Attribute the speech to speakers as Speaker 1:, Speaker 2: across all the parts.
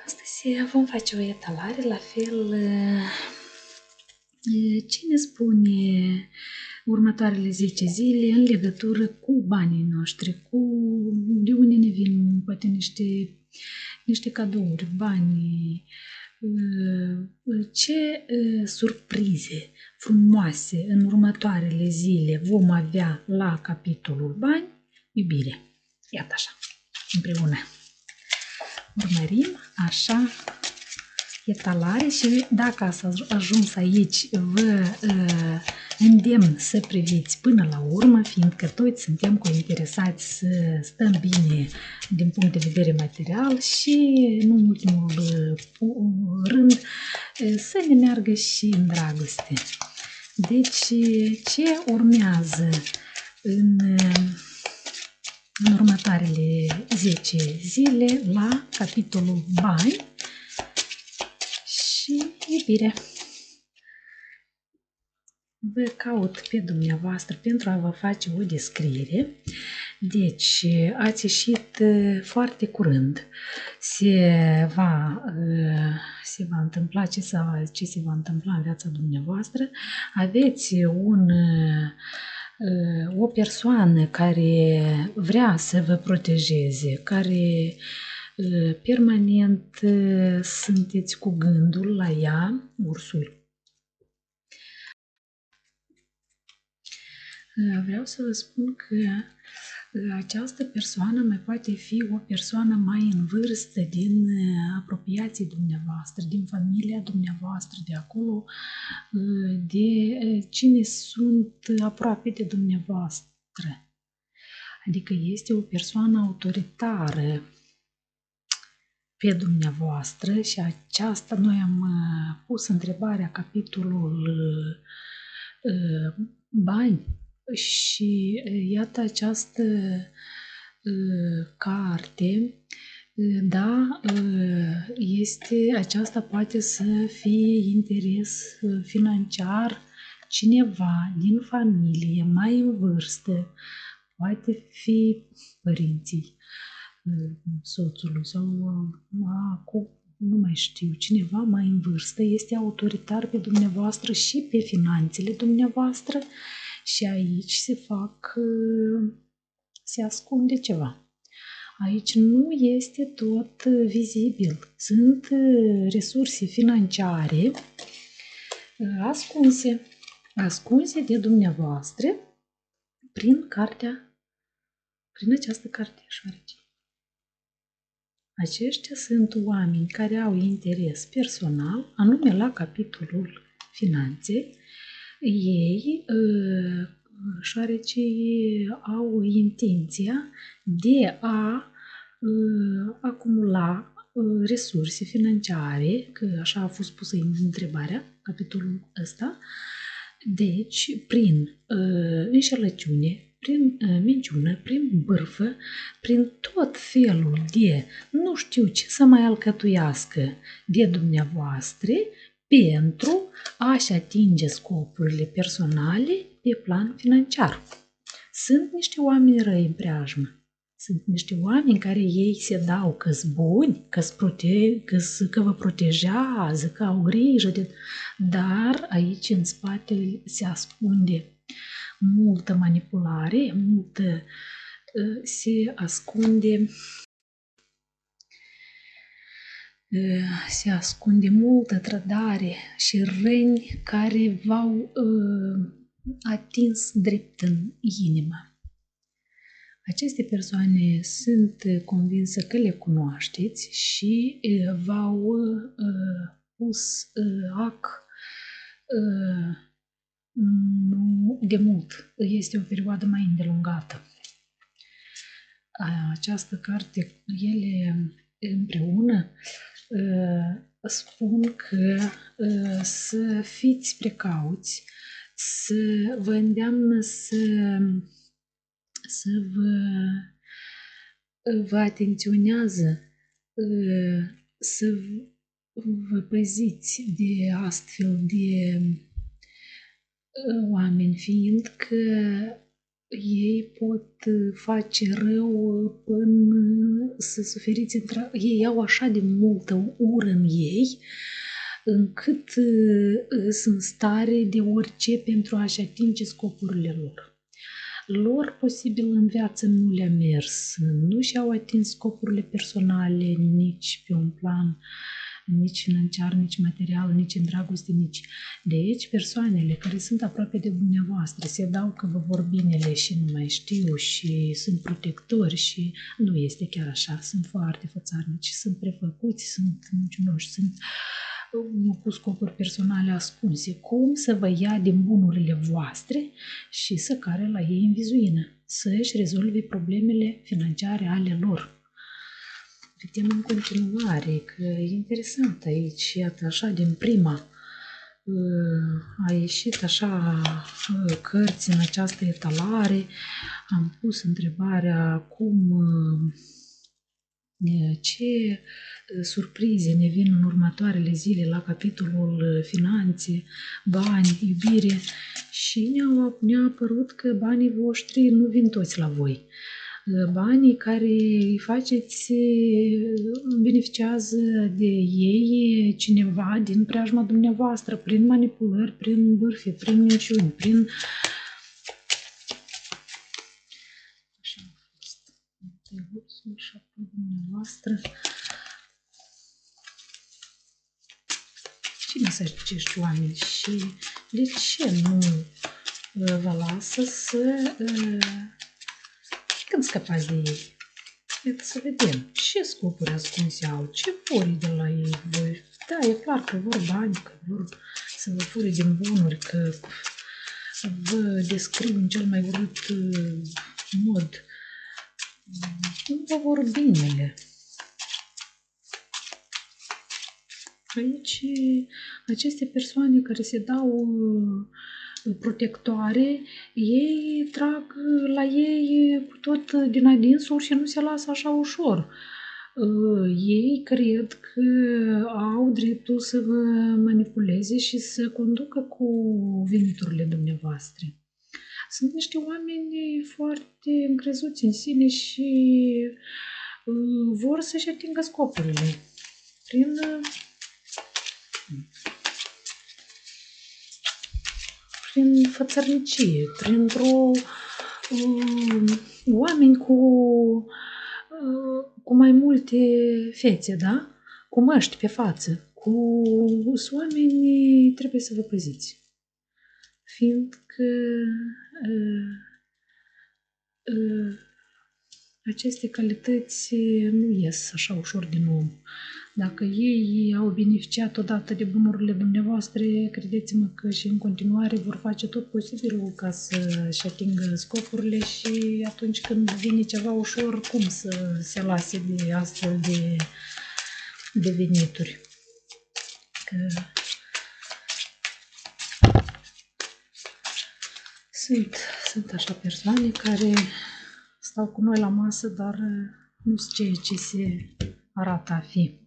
Speaker 1: Astăzi vom face o etalare, la fel ce ne spune următoarele 10 zile în legătură cu banii noștri, de unde ne vin poate niște cadouri, bani, ce surprize frumoase în următoarele zile vom avea la capitolul bani, iubire. Iată așa, împreună. Urmărim așa etalare și dacă ați ajuns aici, vă îndemn să priviți până la urmă, fiindcă toți suntem interesați să stăm bine din punct de vedere material și, în ultimul rând, să ne meargă și în dragoste. Deci, ce urmează în următoarele 10 zile la capitolul bani și iubire? Vă caut pe dumneavoastră pentru a vă face o descriere. Deci, ați ieșit foarte curând. Se va întâmpla ce se va întâmpla în viața dumneavoastră. Aveți o persoană care vrea să vă protejeze, care permanent sunteți cu gândul la ea, ursul. Vreau să vă spun că această persoană mai poate fi o persoană mai în vârstă din apropiații dumneavoastră, din familia dumneavoastră, de acolo, de cine sunt aproape de dumneavoastră. Adică este o persoană autoritară pe dumneavoastră și aceasta noi am pus întrebarea capitolul bani și iată această carte, da, aceasta poate să fie interes financiar, cineva din familie mai în vârstă, poate fi părinții soțului sau nu mai știu, cineva mai în vârstă este autoritar pe dumneavoastră și pe finanțele dumneavoastră și aici se ascunde ceva. Aici nu este tot vizibil. Sunt resurse financiare ascunse de dumneavoastră prin această carte șoarece. Aceștia sunt oameni care au interes personal, anume la capitolul finanțe. Ei, șoarecii, au intenția de a acumula resurse financiare, că așa a fost pusă întrebarea, capitolul ăsta, deci prin înșelăciune, prin minciună, prin bârfă, prin tot felul de nu știu ce să mai alcătuiască de dumneavoastră pentru a-și atinge scopurile personale pe plan financiar. Sunt niște oameni răi în preajmă. Sunt niște oameni care ei se dau că-s buni, că vă protejează, că au grijă, dar aici în spate se ascunde multă manipulare, se ascunde multă trădare și răni care v-au atins drept în inimă. Aceste persoane sunt convinsă că le cunoașteți și v-au pus nu de mult. Este o perioadă mai îndelungată. Această carte, ele împreună spun că să fiți precauți, să vă îndeamnă să vă atenționează, să vă păziți de astfel de oameni, fiindcă ei pot face rău până să suferiți ei au așa de multă ură în ei, încât sunt în stare de orice pentru a-și atinge scopurile lor. Lor, posibil, în viață nu le-a mers, nu și-au atins scopurile personale nici pe un plan, nici financiar, nici material, nici în dragoste, nici. Deci, persoanele care sunt aproape de dumneavoastră se dau că vă vor binele și nu mai știu și sunt protectori și nu este chiar așa, sunt foarte fățarnici, sunt prefăcuți, sunt mincinoși, sunt cu scopuri personale ascunse. Cum să vă ia din bunurile voastre și să care la ei în vizuină, să își rezolve problemele financiare ale lor. Vedem în continuare că e interesant aici, iată așa din prima a ieșit așa cărți în această etalare, am pus întrebarea ce surprize ne vin în următoarele zile la capitolul finanțe, bani, iubire și ne-a apărut că banii voștri nu vin toți la voi. Banii care îi faceți beneficiază de ei cineva din preajma dumneavoastră, prin manipulări, prin bârfe, prin minciuni, prin... Așa a fost. Și apoi dumneavoastră. Cine să acești oameni și de ce nu vă lasă să... Când scăpați de ei? Iată să vedem ce scopuri ascunse au, ce furi de la ei voi. Da, e clar că vor bani, că vor să vă fure din bunuri, că vă descriu în cel mai urât mod. Nu vă vor binele. Aici, aceste persoane care se dau protectoare, ei trag la ei cu tot din adinsul și nu se lasă așa ușor. Ei cred că au dreptul să vă manipuleze și să conducă cu veniturile dumneavoastră. Sunt niște oameni foarte încrezuți în sine și vor să-și atingă scopurile prin fățărnicie, printr-o oameni cu mai multe fețe, da? Cu măști pe față, sunt oameni trebuie să vă păziți. Fiindcă aceste calități nu ies așa ușor din om. Dacă ei au beneficiat odată de bunurile dumneavoastră, credeți-mă că și în continuare vor face tot posibilul ca să-și atingă scopurile și atunci când vine ceva ușor, cum să se lase de astfel de venituri. Că sunt așa persoane care stau cu noi la masă, dar nu sunt ceea ce se arată a fi.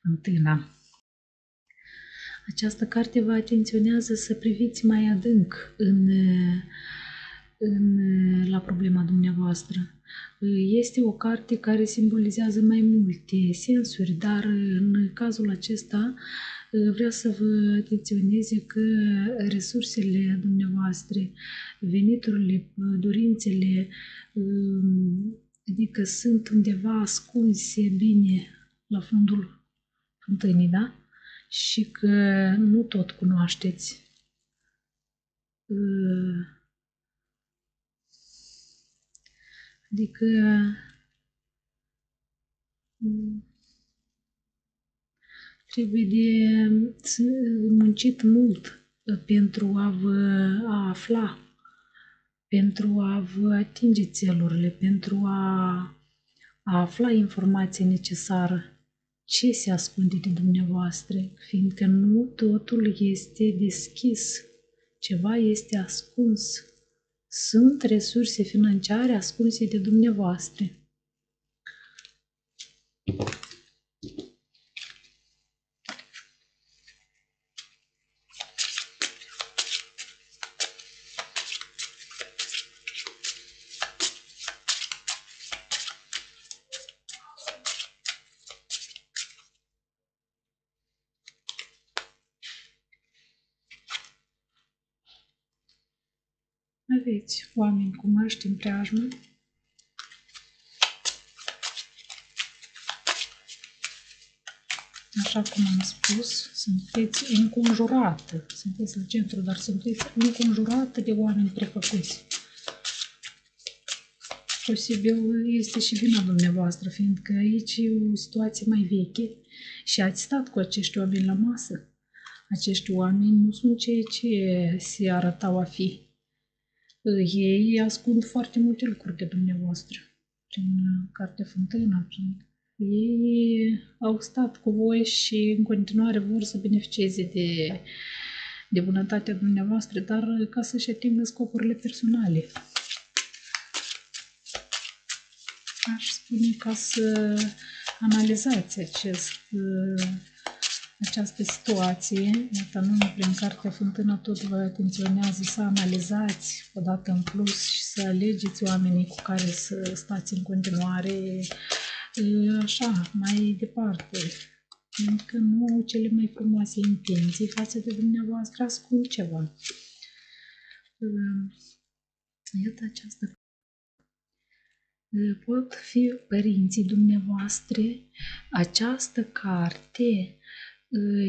Speaker 1: Fântâna. Această carte vă atenționează să priviți mai adânc la problema dumneavoastră. Este o carte care simbolizează mai multe sensuri, dar în cazul acesta vreau să vă atenționeze că resursele dumneavoastră, veniturile, dorințele, adică sunt undeva ascunse bine la fundul fântânii, da? Și că nu tot cunoașteți. Adică trebuie de muncit mult pentru a vă afla, pentru a vă atinge țelurile, pentru a afla informația necesară. Ce se ascunde de dumneavoastră, fiindcă nu totul este deschis, ceva este ascuns. Sunt resurse financiare ascunse de dumneavoastră. aveți oameni cu măști în preajmă. Așa cum am spus, sunteți înconjurată, sunteți la centru, dar sunteți înconjurată de oameni prefăcuți. Posibil este și vina dumneavoastră, fiindcă aici e o situație mai veche și ați stat cu acești oameni la masă. Acești oameni nu sunt cei ce se arătau a fi. Ei ascund foarte multe lucruri de dumneavoastră, prin Cartea Fântâna, ei au stat cu voi și în continuare vor să beneficieze de bunătatea dumneavoastră, dar ca să-și atingă scopurile personale. Aș spune ca să analizați această situație. Iată, anume prin Cartea Fântână tot vă atenționează să analizați odată în plus și să alegeți oamenii cu care să stați în continuare așa, mai departe. Pentru că nu au cele mai frumoase intenții față de dumneavoastră, ascund ceva. Iată această. Pot fi părinții dumneavoastră. Această carte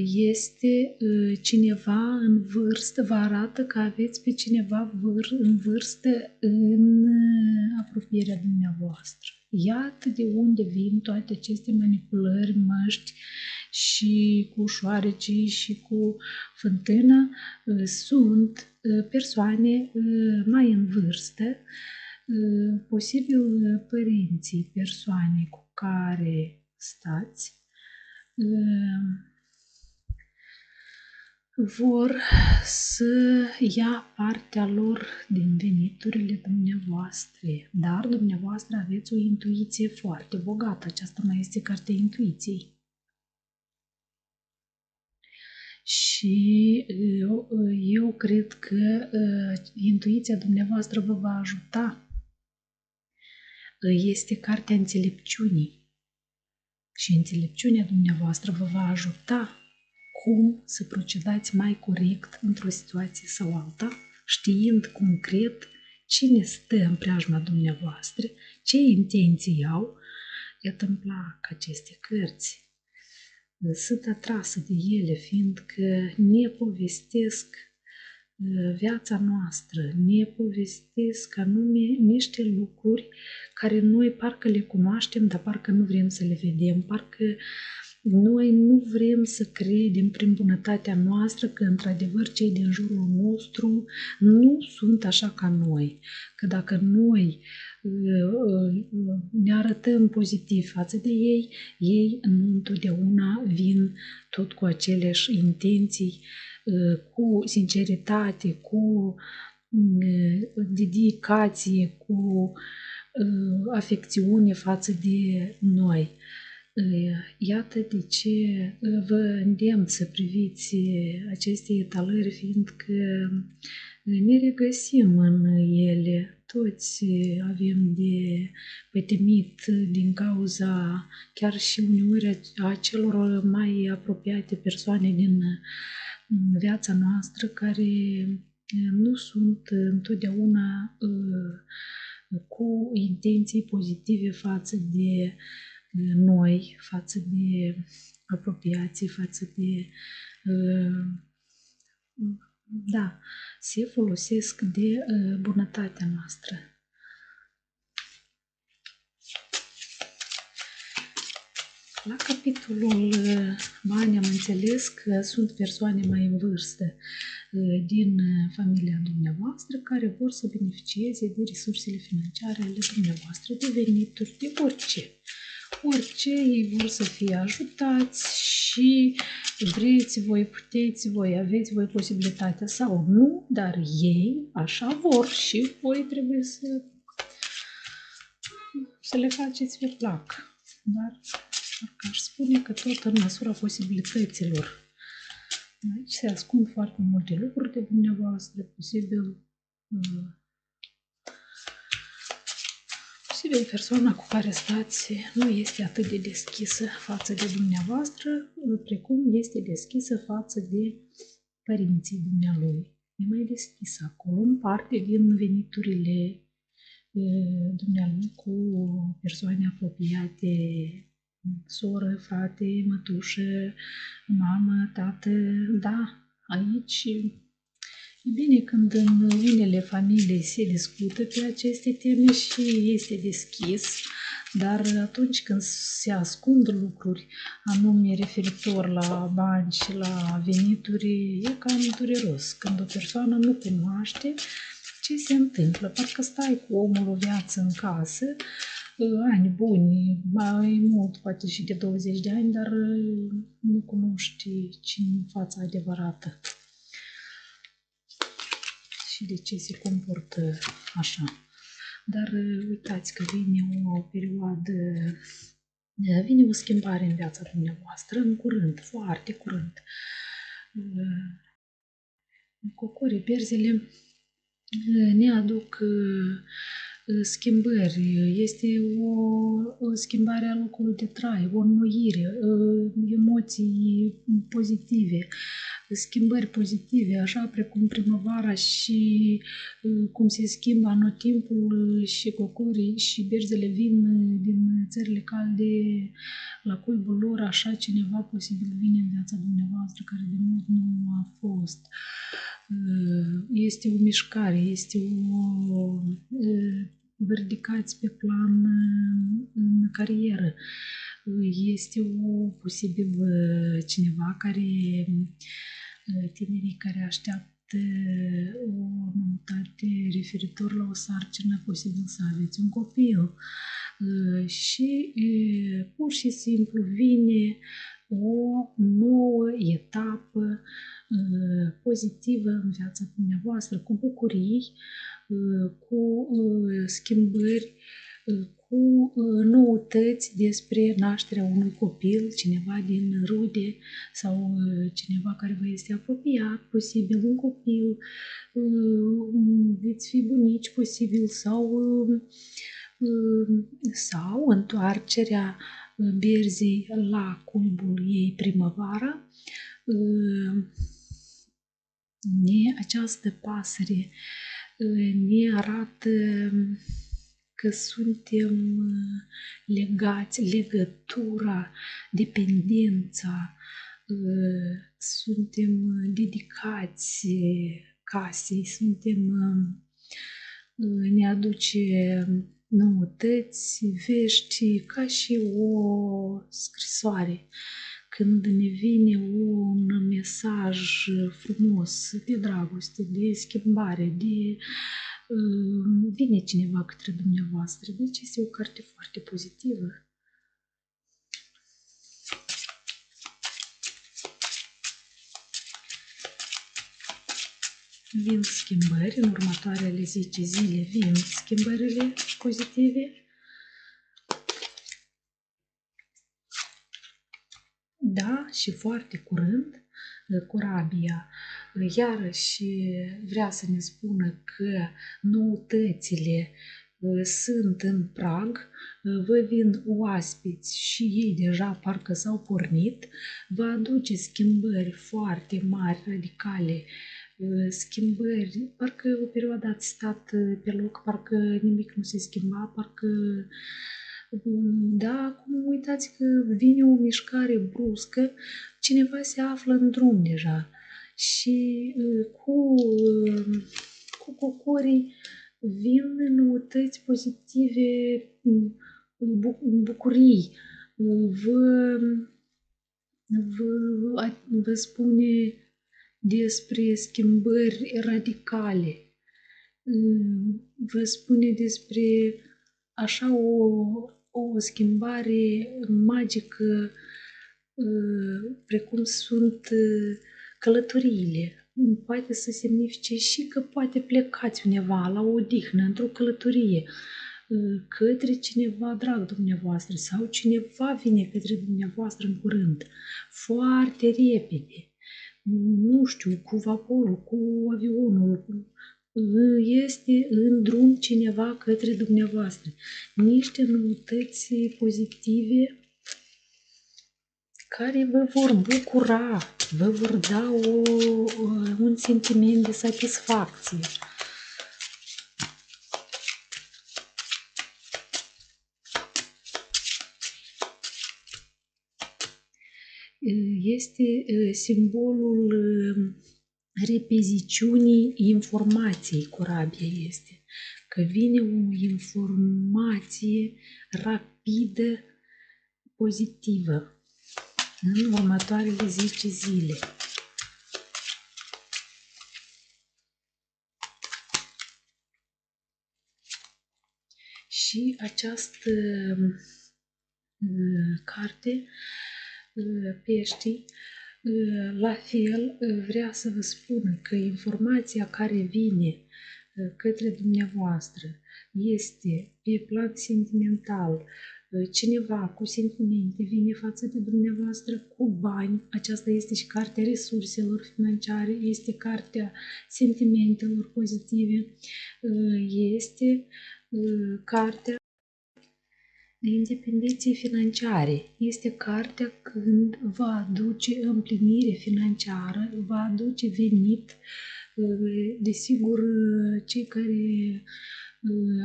Speaker 1: este cineva în vârstă, vă arată că aveți pe cineva în vârstă în apropierea dumneavoastră. Iată de unde vin toate aceste manipulări, măști și cu șoarecii și cu fântâna. Sunt persoane mai în vârstă, posibil părinții persoane cu care stați, vor să ia partea lor din veniturile dumneavoastră, dar dumneavoastră aveți o intuiție foarte bogată. Aceasta mai este cartea intuiției. Și eu cred că intuiția dumneavoastră vă va ajuta. Este cartea înțelepciunii. Și înțelepciunea dumneavoastră vă va ajuta cum să procedați mai corect într-o situație sau alta, știind concret cine stă în preajma dumneavoastră, ce intenții au. Iată, îmi plac aceste cărți. Sunt atrasă de ele, fiindcă ne povestesc viața noastră, ne povestesc anume niște lucruri care noi parcă le cunoaștem, dar parcă nu vrem să le vedem, parcă noi nu vrem să credem prin bunătatea noastră că într-adevăr cei din jurul nostru nu sunt așa ca noi, că dacă noi ne arătăm pozitiv față de ei, ei nu întotdeauna vin tot cu aceleași intenții, cu sinceritate, cu dedicație, cu afecțiune față de noi. Iată de ce vă îndemn să priviți aceste etalări, fiindcă ne regăsim în ele. Toți avem de pătimit din cauza chiar și uneori a celor mai apropiate persoane din viața noastră, care nu sunt întotdeauna cu intenții pozitive față de noi, față de apropiații, față de da, se folosesc de bunătatea noastră. La capitolul bani am înțeles că sunt persoane mai în vârstă din familia dumneavoastră care vor să beneficieze de resursele financiare ale dumneavoastră, de venituri, de orice. Orice, ei vor să fie ajutați și vreți voi, puteți voi, aveți voi posibilitatea sau nu, dar ei așa vor și voi trebuie să le faceți pe plac. Dar aș spune că tot în măsura posibilităților. Aici se ascund foarte multe lucruri de dumneavoastră, posibil persoana cu care stați nu este atât de deschisă față de dumneavoastră, precum este deschisă față de părinții dumnealui. e mai deschis acolo, în parte din veniturile dumnealui cu persoane apropiate, soră, frate, mătușă, mamă, tată, da, aici e bine când în unele familii se discută pe aceste teme și este deschis, dar atunci când se ascund lucruri anume referitor la bani și la venituri, e cam dureros. Când o persoană nu cunoaște ce se întâmplă, parcă stai cu omul o viață în casă, ani buni, mai mult, poate și de 20 de ani, dar nu cunoști cine e fața adevărată și de ce se comportă așa. Dar uitați că vine o perioadă, vine o schimbare în viața dumneavoastră, în curând, foarte curând. Cocorii, berzele ne aduc schimbări, este o schimbare a locului de trai, o înnoire, emoții pozitive, schimbări pozitive, așa precum primăvara și cum se schimbă anotimpul și cocorii și berzele vin din țările calde la cuibul lor, așa cineva posibil vine în viața dumneavoastră care de mult nu a fost. Este o mișcare, este vă ridicați pe plan în carieră. Este posibil cineva care, tinerii care așteaptă o noutate referitor la o sarcină, posibil să aveți un copil. Și pur și simplu vine o nouă etapă pozitivă în viața dumneavoastră, cu bucurii, cu schimbări, cu noutăți despre nașterea unui copil, cineva din rude sau cineva care vă este apropiat, posibil un copil, veți fi bunici, posibil, sau întoarcerea berzii la cuibul ei primăvara. Această pasăre ne arată că suntem legați, legătura, dependența, suntem dedicați casei, ne aduce noutăți, vești, ca și o scrisoare. Când ne vine un mesaj frumos de dragoste, de schimbare, vine cineva către dumneavoastră. Deci este o carte foarte pozitivă. Vin schimbări, în următoarele 10 zile vin schimbările pozitive. Da, și foarte curând, corabia iarăși vrea să ne spună că noutățile sunt în prag, vă vin oaspeți și ei deja parcă s-au pornit, vă aduce schimbări foarte mari, radicale, schimbări, parcă o perioadă ați stat pe loc, parcă nimic nu se schimba, parcă... Da, acum uitați că vine o mișcare bruscă, cineva se află în drum deja și cu cocorii vin noutăți pozitive, bucurii. Vă spune despre schimbări radicale. Vă spune despre așa o schimbare magică, precum sunt călătoriile. Poate să semnifice și că poate plecați undeva la o odihnă, într-o călătorie, către cineva drag dumneavoastră sau cineva vine către dumneavoastră în curând, foarte repede. Nu știu, cu vaporul, cu avionul, este în drum cineva către dumneavoastră. Niște noutăți pozitive care vă vor bucura, vă vor da un sentiment de satisfacție. Este simbolul repeziciunii informației, corabia este. Că vine o informație rapidă, pozitivă, în următoarele 10 zile. Și această carte, Peștii, la fel vrea să vă spună că informația care vine către dumneavoastră este pe plan sentimental. Cineva cu sentimente vine față de dumneavoastră cu bani. Aceasta este și cartea resurselor financiare, este cartea sentimentelor pozitive, este cartea independenței financiare. Este cartea când va aduce împlinire financiară, va aduce venit. Desigur, cei care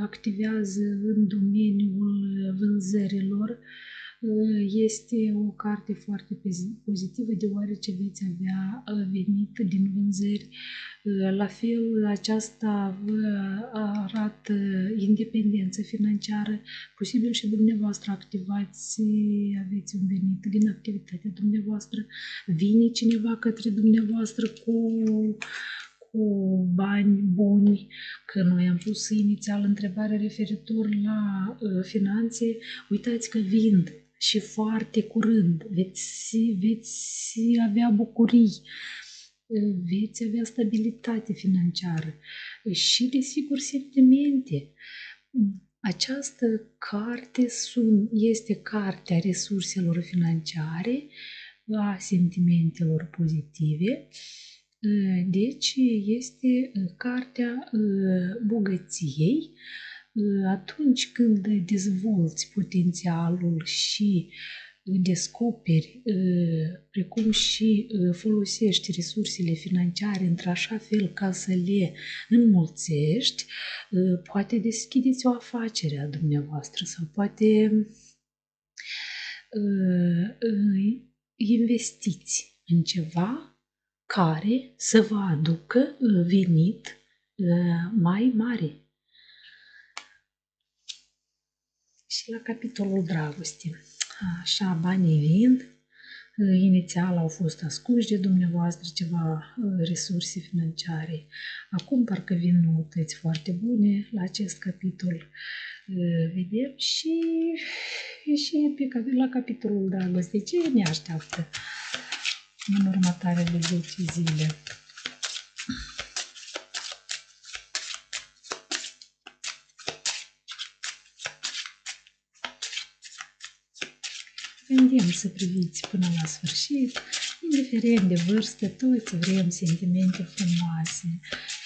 Speaker 1: activează în domeniul vânzărilor, este o carte foarte pozitivă, deoarece veți avea venit din vânzări. La fel, aceasta vă arată independență financiară. Posibil și dumneavoastră activați, aveți un venit din activitatea dumneavoastră. Vine cineva către dumneavoastră cu bani buni, că noi am pus inițial întrebarea referitor la finanțe. Uitați că vin și foarte curând veți avea bucurii, veți avea stabilitate financiară și, desigur, sentimente. Această carte este cartea resurselor financiare, a sentimentelor pozitive. Deci este cartea bogăției. Atunci când dezvolți potențialul și descoperi, precum și folosești resursele financiare într-așa fel ca să le înmulțești, poate deschideți o afacere a dumneavoastră sau poate investiți în ceva care să vă aducă venit mai mare. Și la capitolul dragoste. Așa, banii vin. Inițial au fost ascunși de dumneavoastră ceva resurse financiare. Acum parcă vin noutăți foarte bune la acest capitol. Vedem și la capitolul dragoste. Ce ne așteaptă în următoarele 10 zile? Îndemn să priviți până la sfârșit, indiferent de vârstă, toți vrem sentimente frumoase,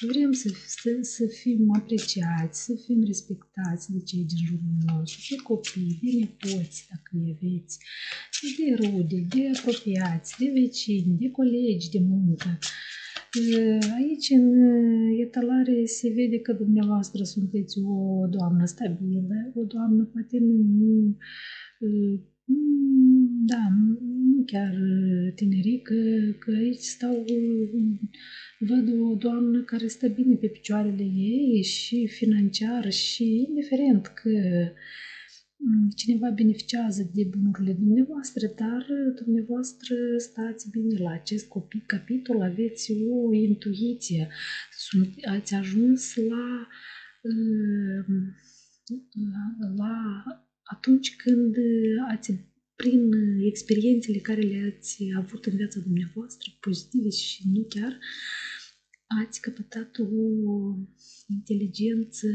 Speaker 1: vrem să fim apreciați, să fim respectați de cei din jurul nostru, de copii, de nepoți, dacă îi aveți, de rude, de apropiați, de vecini, de colegi de muncă. Aici, în etalare, se vede că dumneavoastră sunteți o doamnă stabilă, o doamnă poate nu da, nu chiar tinerică, că aici văd o doamnă care stă bine pe picioarele ei și financiar și indiferent că cineva beneficiază de bunurile dumneavoastră, dar dumneavoastră stați bine la acest capitol, aveți o intuiție, ați ajuns la atunci când prin experiențele care le-ați avut în viața dumneavoastră, pozitive și nu chiar, ați căpătat o inteligență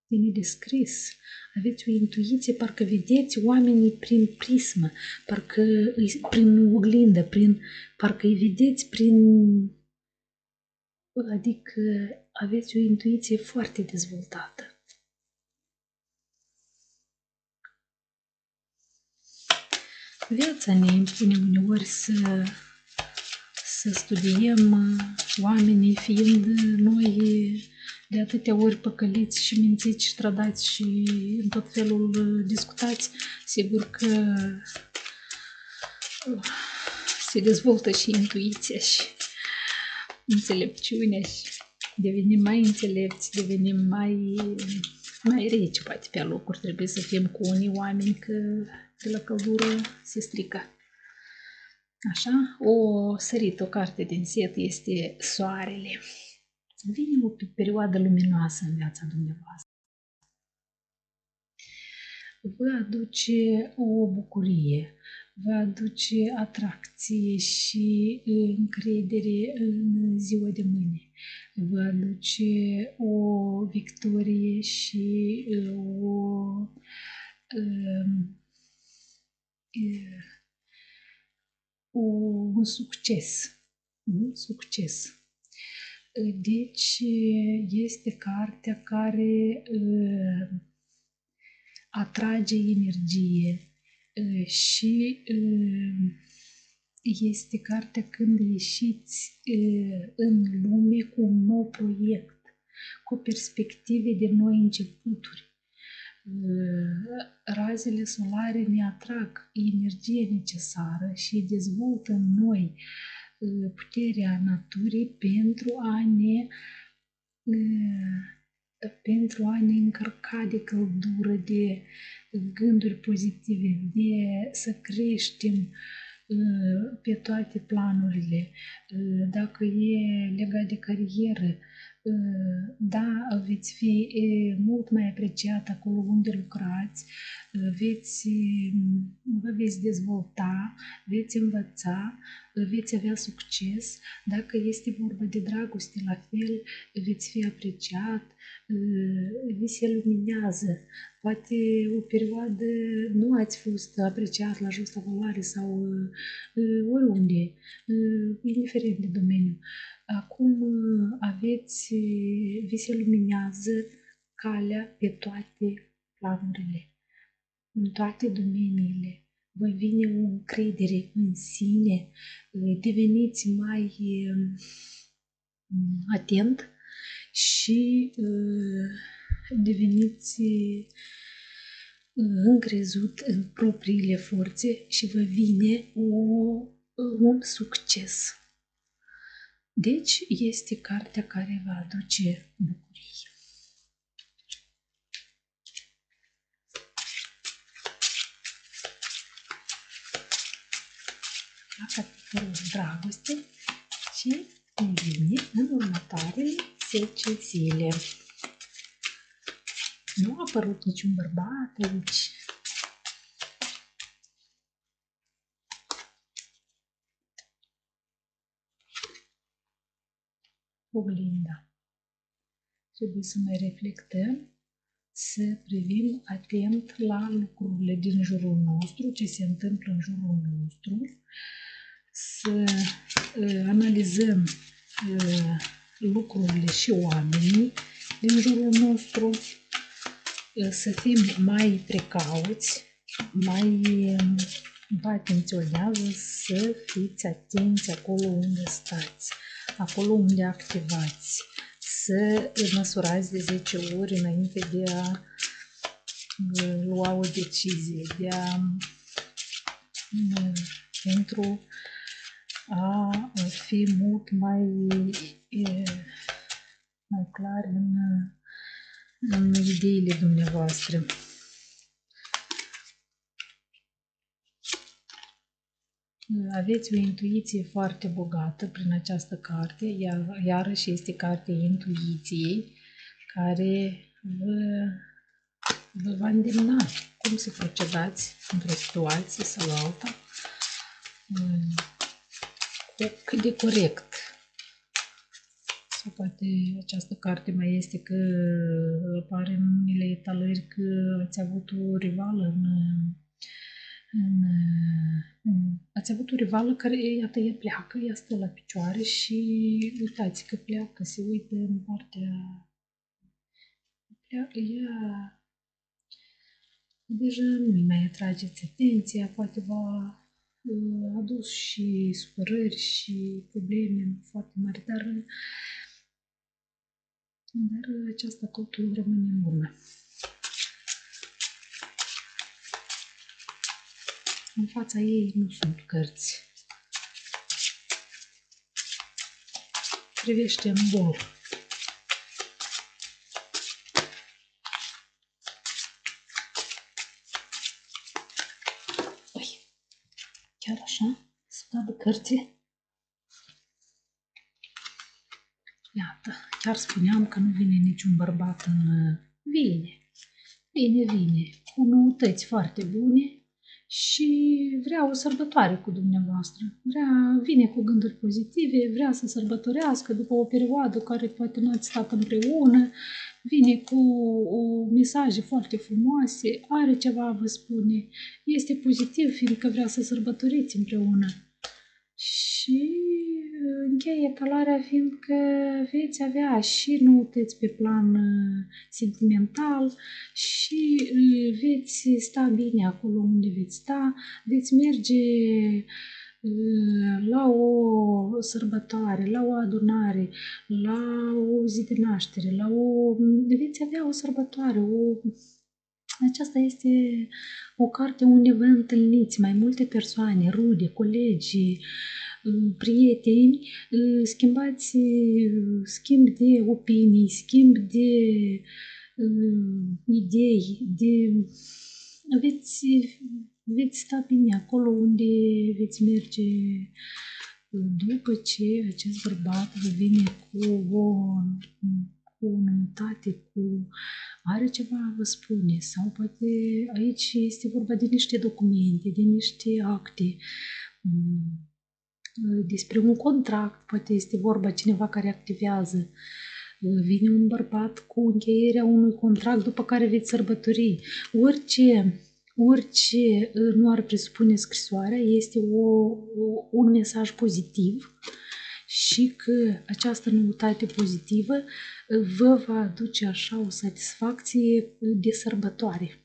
Speaker 1: de nedescris. Aveți o intuiție, parcă vedeți oamenii prin prismă, parcă prin oglindă, parcă îi vedeți adică aveți o intuiție foarte dezvoltată. Viața ne impune uneori să studiem, oamenii fiind noi de atâtea ori păcăliți și mințiți și trădați și în tot felul discutați, sigur că se dezvoltă și intuiția și înțelepciunea și devenim mai înțelepți, devenim mai reci, poate pe locuri. Trebuie să fim cu unii oameni că de la căldură se strică. Așa, o carte din set este Soarele. Vine o perioadă luminoasă în viața dumneavoastră. Vă aduce o bucurie, vă aduce atracție și încredere în ziua de mâine. Vă aduce o victorie și un succes. Un succes. Deci este cartea care atrage energie și este cartea când ieșiți în lume cu un nou proiect, cu perspective de noi începuturi. Razele solare ne atrag energie necesară și dezvoltă în noi puterea naturii pentru a ne încărca de căldură, de gânduri pozitive, de să creștem pe toate planurile. Dacă e legat de carieră, da, veți fi mult mai apreciat acolo unde lucrați, vă veți dezvolta, veți învăța, veți avea succes. Dacă este vorba de dragoste, la fel, veți fi apreciat, vi se luminează. Poate o perioadă nu ați fost apreciat la justa valoare sau oriunde, indiferent de domeniu. Acum vi se luminează calea pe toate planurile, în toate domeniile. Vă vine o încredere în sine, deveniți mai atent și deveniți încrezut în propriile forțe și vă vine un succes. Deci este cartea care vă aduce bucurie. La capitolul dragoste și ne vine în următoarele 10 zile. Nu a apărut niciun bărbat aici. Oglinda. Trebuie să mai reflectăm, să privim atent la lucrurile din jurul nostru, ce se întâmplă în jurul nostru, să analizăm lucrurile și oamenii din jurul nostru, să fim mai precauți, vă atenționează să fiți atenți acolo unde stați, acolo unde activați, să măsurați de 10 ori înainte de a lua o decizie, pentru a fi mult mai clar în ideile dumneavoastră. Aveți o intuiție foarte bogată prin această carte, iarăși este cartea intuiției, care vă va îndemna cum să procedați într-o situație sau alta, cât de corect. Sau poate această carte mai este că apare în unele etalări că ați avut o rivală ați avut o rivală care, iată, ea pleacă, ea stă la picioare și uitați că pleacă, se uită în partea... Ea deja nu-i mai atrageți atenția, poate v-a adus și supărări și probleme foarte mari, dar aceasta totul rămâne în urmă. În fața ei nu sunt cărți. Privește în bol. Ui, chiar așa? Să vadă cărțile? Iată, chiar spuneam că nu vine niciun bărbat în... Vine, cu noutăți foarte bune și vrea o sărbătoare cu dumneavoastră. Vine cu gânduri pozitive, vrea să sărbătorească după o perioadă care poate nu ați stat împreună, vine cu mesaje foarte frumoase, are ceva a vă spune, este pozitiv fiindcă vrea să sărbătoriți împreună. Și încheie etalarea fiindcă veți avea și noutăți pe plan sentimental și veți sta bine acolo unde veți sta, veți merge la o sărbătoare, la o adunare, la o zi de naștere, veți avea o sărbătoare, aceasta este o carte unde vă întâlniți mai multe persoane, rude, colegi, prieteni, schimbați schimb de opinii, schimb de idei, veți sta bine acolo unde veți merge după ce acest bărbat vă vine cu o noutate, are ceva a vă spune sau poate aici este vorba de niște documente, de niște acte, despre un contract, poate este vorba cineva care activează, vine un bărbat cu încheierea unui contract după care veți sărbători. Orice nu ar presupune scrisoarea este un mesaj pozitiv și că această noutate pozitivă vă va aduce așa o satisfacție de sărbătoare.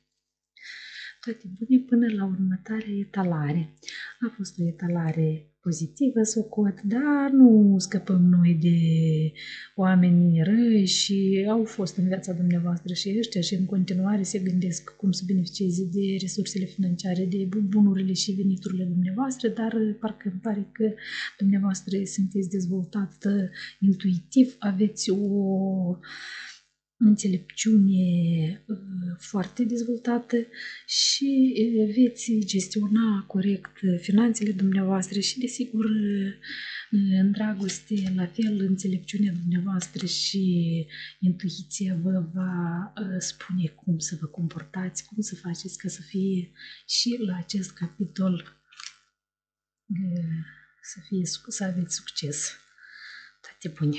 Speaker 1: Toate bune până la următoarea etalare. A fost o etalare pozitivă, socot, dar nu scăpăm noi de oameni răi și au fost în viața dumneavoastră și ăștia și în continuare se gândesc cum să beneficieze de resursele financiare, de bunurile și veniturile dumneavoastră, dar parcă îmi pare că dumneavoastră sunteți dezvoltat intuitiv, aveți o înțelepciune foarte dezvoltată și veți gestiona corect finanțele dumneavoastră și, desigur, în dragoste, la fel, înțelepciunea dumneavoastră și intuiția vă va spune cum să vă comportați, cum să faceți ca să fie și la acest capitol să aveți succes. Toate bune!